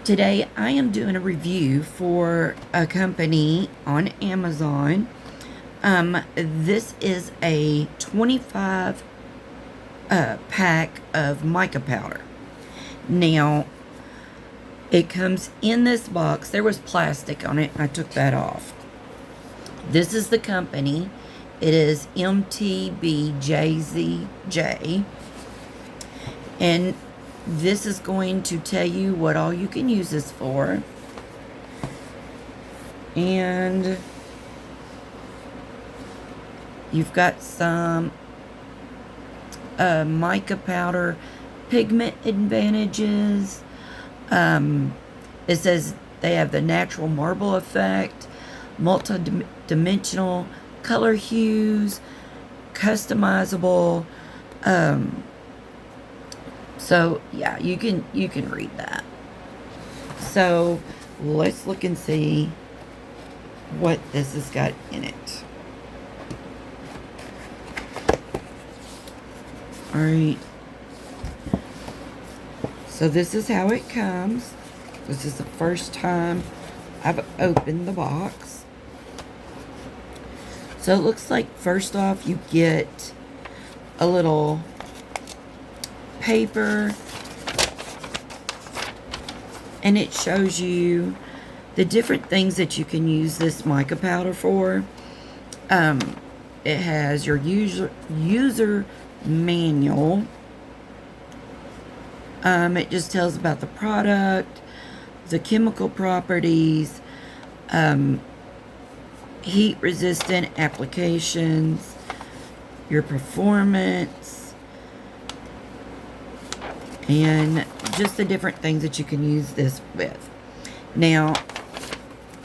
Today I am doing a review for a company on Amazon. This is a 25 pack of mica powder. Now, it comes in this box. There was plastic on it, and I took that off. This is the company. It is MTBJZJ. And this is going to tell you what all you can use this for. And you've got some mica powder pigment advantages. It says they have the natural marble effect, multi-dimensional color hues, customizable. So yeah, you can read that. So let's look and see what this has got in it. All right. So this is how it comes. This is the first time I've opened the box. So it looks like first off you get a little paper, and it shows you the different things that you can use this mica powder for. It has your user manual. It just tells about the product, the chemical properties, heat resistant applications, your performance, and just the different things that you can use this with. Now,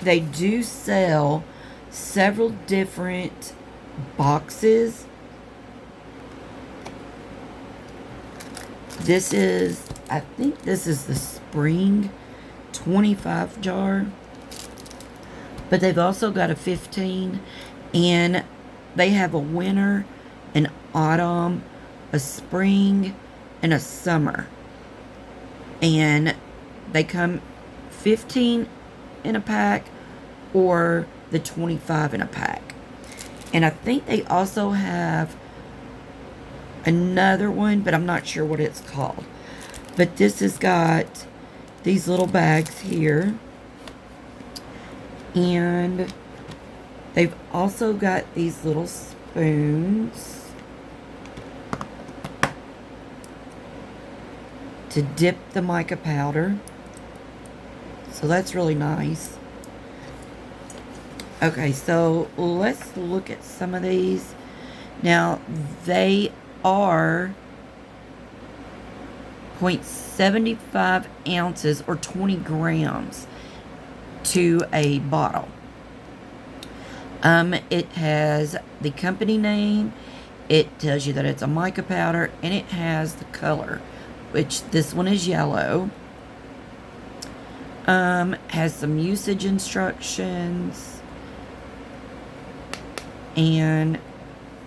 they do sell several different boxes. This is, I think this is the spring 25 jar. But they've also got a 15, and they have a winter, an autumn, a spring, and a summer. And they come 15 in a pack or the 25 in a pack. And I think they also have another one, but I'm not sure what it's called. But this has got these little bags here. And they've also got these little spoons to dip the mica powder. So that's really nice. Okay, so let's look at some of these. Now, they are 0.75 ounces or 20 grams to a bottle. It has the company name. It tells you that it's a mica powder, and it has the color, which this one is yellow. Has some usage instructions. And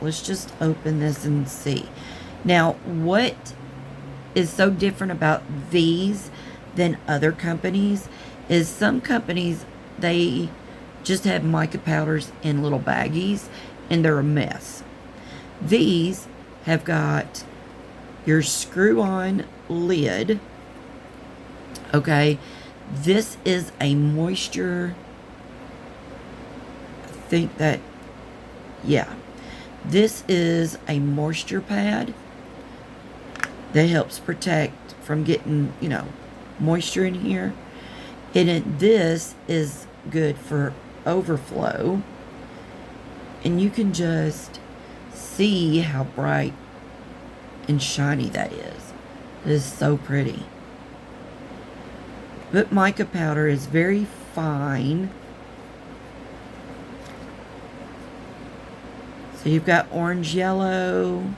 let's just open this and see. Now, what is so different about these than other companies is some companies, they just have mica powders in little baggies, and they're a mess. These have got your screw-on lid. Okay, this is a moisture, I think that, yeah, this is a moisture pad that helps protect from getting, moisture in here. And this is good for overflow. And you can just see how bright and shiny that is. It is so pretty. But mica powder is very fine. So you've got orange, yellow.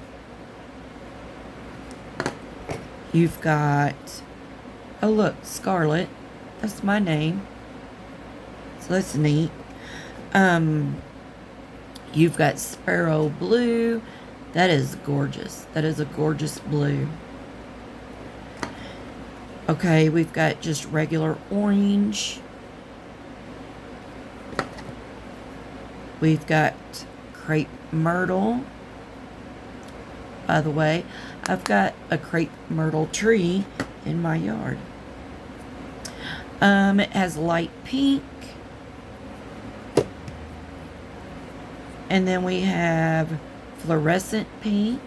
You've got, oh look, Scarlet. That's my name. So that's neat. You've got Sparrow Blue. That is gorgeous. That is a gorgeous blue. Okay, we've got just regular orange. We've got crepe myrtle. By the way, I've got a crepe myrtle tree in my yard. It has light pink. And then we have fluorescent pink.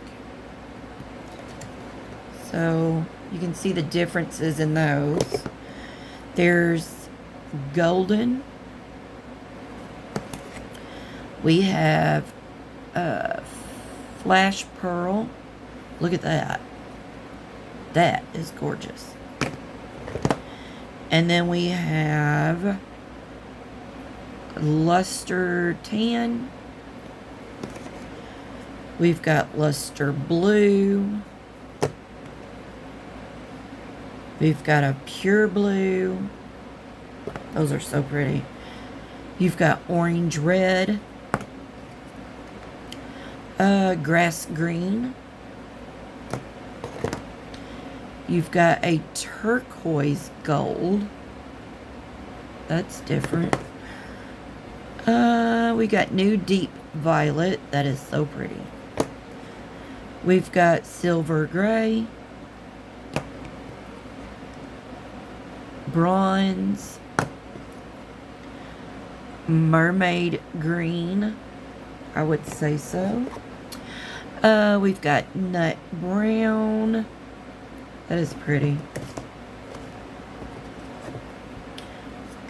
So you can see the differences in those. There's golden. We have flash pearl. Look at that. That is gorgeous. And then we have luster tan. We've got luster blue. We've got a pure blue. Those are so pretty. You've got orange red. Grass green. You've got a turquoise gold. That's different. We got new deep violet. That is so pretty. We've got silver gray. Bronze. Mermaid green. I would say so. We've got nut brown. That is pretty.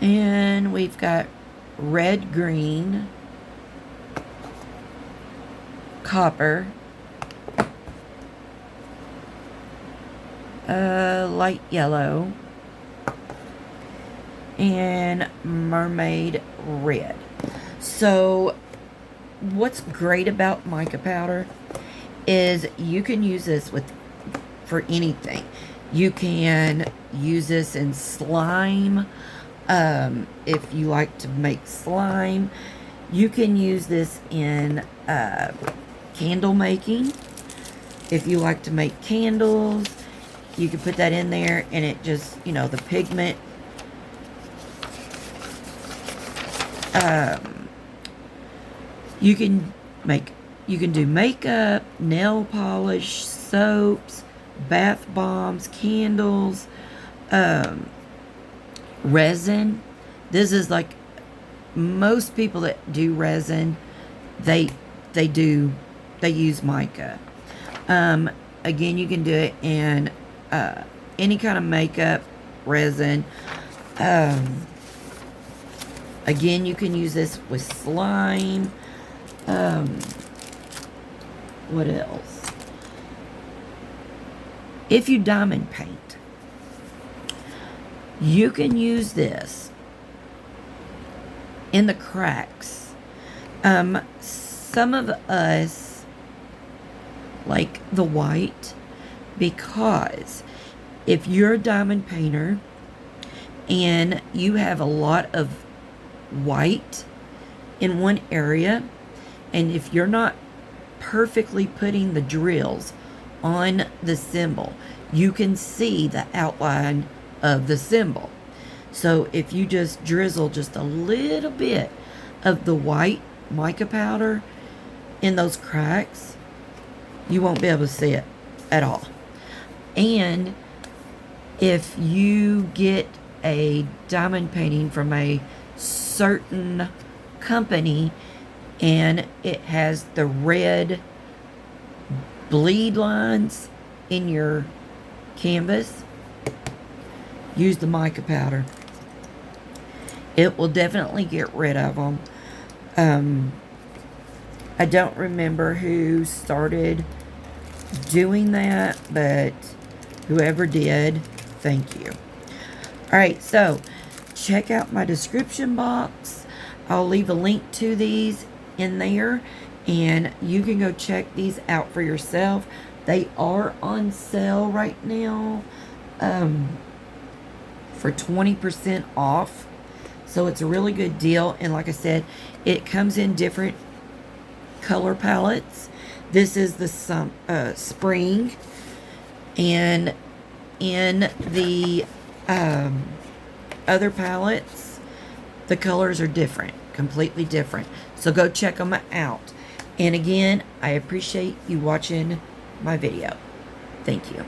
And we've got red green. Copper. Light yellow. And mermaid red. So what's great about mica powder is you can use this for anything. You can use this in slime. If you like to make slime, you can use this in candle making. If you like to make candles, you can put that in there and it just, the pigment you can do makeup, nail polish, soaps, bath bombs, candles, resin. This is like most people that do resin, they use mica. Again, you can do it in any kind of makeup resin. Again, you can use this with slime. What else? If you diamond paint, you can use this in the cracks. Some of us like the white because if you're a diamond painter and you have a lot of white in one area, and if you're not perfectly putting the drills on the symbol, you can see the outline of the symbol. So if you just drizzle just a little bit of the white mica powder in those cracks, you won't be able to see it at all. And if you get a diamond painting from a certain company and it has the red bleed lines in your canvas, use the mica powder. It will definitely get rid of them. I don't remember who started doing that, but whoever did, thank you. Alright, so check out my description box. I'll leave a link to these in there, and you can go check these out for yourself. They are on sale right now for 20% off. So it's a really good deal. And like I said, it comes in different color palettes. This is the spring, and in the other palettes, the colors are different, completely different. So go check them out. And again, I appreciate you watching my video. Thank you.